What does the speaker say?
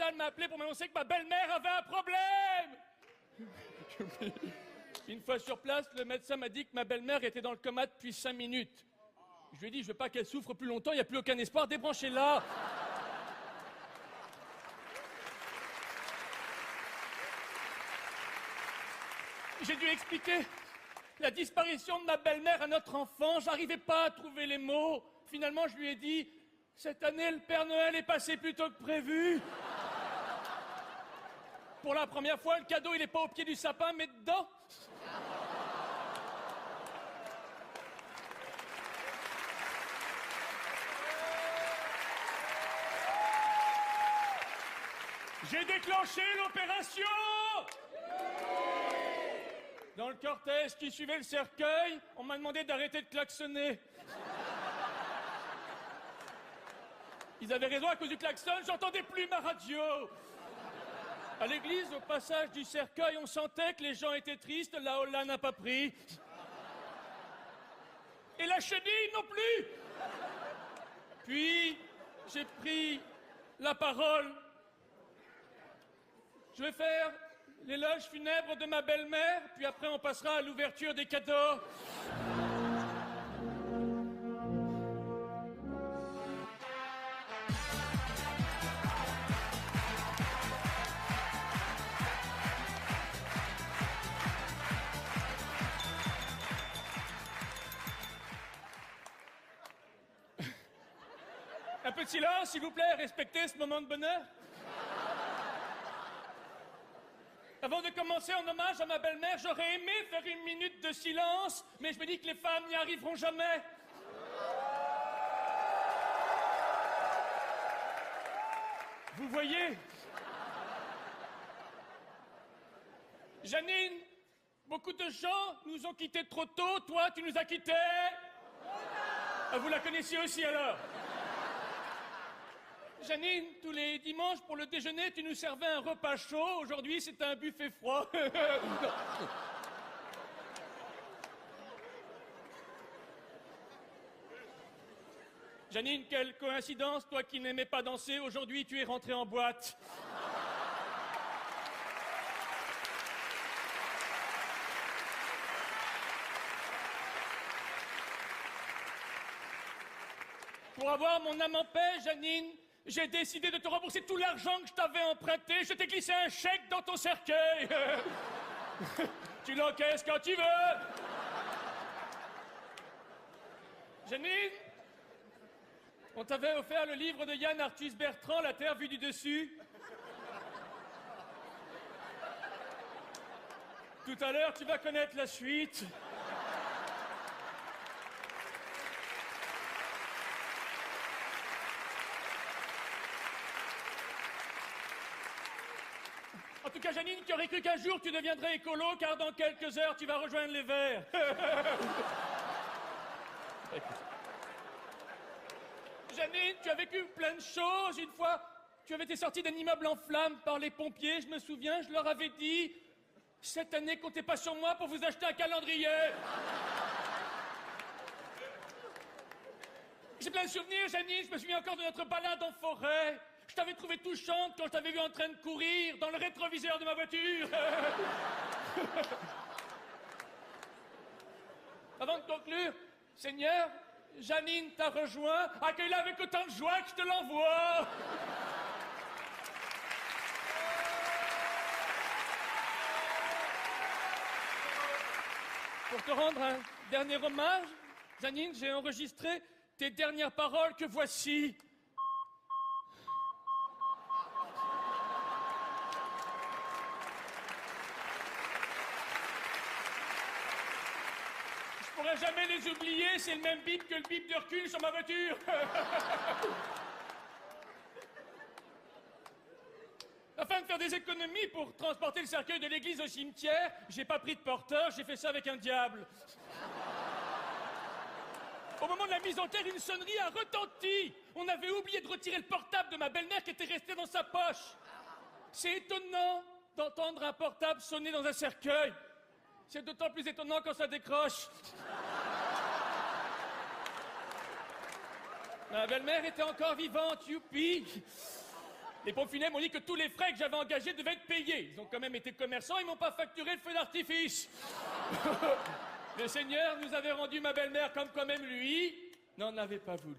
l'hôpital m'a appelé pour m'annoncer que ma belle-mère avait un problème. Une fois sur place, le médecin m'a dit que ma belle-mère était dans le coma depuis 5 minutes. Je lui ai dit, je veux pas qu'elle souffre plus longtemps, il n'y a plus aucun espoir, débranchez-la. J'ai dû expliquer la disparition de ma belle-mère à notre enfant, j'arrivais pas à trouver les mots. Finalement, je lui ai dit, cette année, le Père Noël est passé plus tôt que prévu. Pour la première fois, le cadeau, il est pas au pied du sapin, mais dedans. J'ai déclenché l'opération! Dans le cortège qui suivait le cercueil, on m'a demandé d'arrêter de klaxonner. Ils avaient raison, à cause du klaxon, j'entendais plus ma radio. À l'église, au passage du cercueil, on sentait que les gens étaient tristes, la Holla n'a pas pris. Et la chenille non plus. Puis, j'ai pris la parole. Je vais faire l'éloge funèbre de ma belle-mère, puis après on passera à l'ouverture des cadeaux. Un peu de silence, s'il vous plaît, respectez ce moment de bonheur. Avant de commencer en hommage à ma belle-mère, j'aurais aimé faire 1 minute de silence, mais je me dis que les femmes n'y arriveront jamais. Vous voyez, Janine, beaucoup de gens nous ont quittés trop tôt, toi tu nous as quittés. Ah, vous la connaissiez aussi alors? Janine, tous les dimanches pour le déjeuner, tu nous servais un repas chaud. Aujourd'hui, c'est un buffet froid. Janine, quelle coïncidence, toi qui n'aimais pas danser, aujourd'hui tu es rentrée en boîte. Pour avoir mon âme en paix, Janine, j'ai décidé de te rembourser tout l'argent que je t'avais emprunté. Je t'ai glissé un chèque dans ton cercueil. Tu l'encaisses quand tu veux. Janine, on t'avait offert le livre de Yann Arthus Bertrand, La Terre vue du dessus. Tout à l'heure, tu vas connaître la suite. En tout cas, Janine, tu aurais cru qu'un jour tu deviendrais écolo, car dans quelques heures, tu vas rejoindre les Verts. Janine, tu as vécu plein de choses. Une fois, tu avais été sortie d'un immeuble en flammes par les pompiers. Je me souviens, je leur avais dit, cette année, comptez pas sur moi pour vous acheter un calendrier. J'ai plein de souvenirs, Janine. Je me souviens encore de notre balade en forêt. Je t'avais trouvé touchante quand je t'avais vu en train de courir dans le rétroviseur de ma voiture. Avant de conclure, Seigneur, Janine t'a rejoint. Accueille-la avec autant de joie que je te l'envoie. Pour te rendre un dernier hommage, Janine, j'ai enregistré tes dernières paroles que voici. Je pourrais jamais les oublier, c'est le même bip que le bip de recul sur ma voiture. Afin de faire des économies pour transporter le cercueil de l'église au cimetière, j'ai pas pris de porteur, j'ai fait ça avec un diable. Au moment de la mise en terre, une sonnerie a retenti. On avait oublié de retirer le portable de ma belle-mère qui était resté dans sa poche. C'est étonnant d'entendre un portable sonner dans un cercueil. C'est d'autant plus étonnant quand ça décroche. Ma belle-mère était encore vivante, youpi. Les pompes funèbres m'ont dit que tous les frais que j'avais engagés devaient être payés. Ils ont quand même été commerçants, ils m'ont pas facturé le feu d'artifice. Le Seigneur nous avait rendu ma belle-mère comme quand même lui n'en avait pas voulu.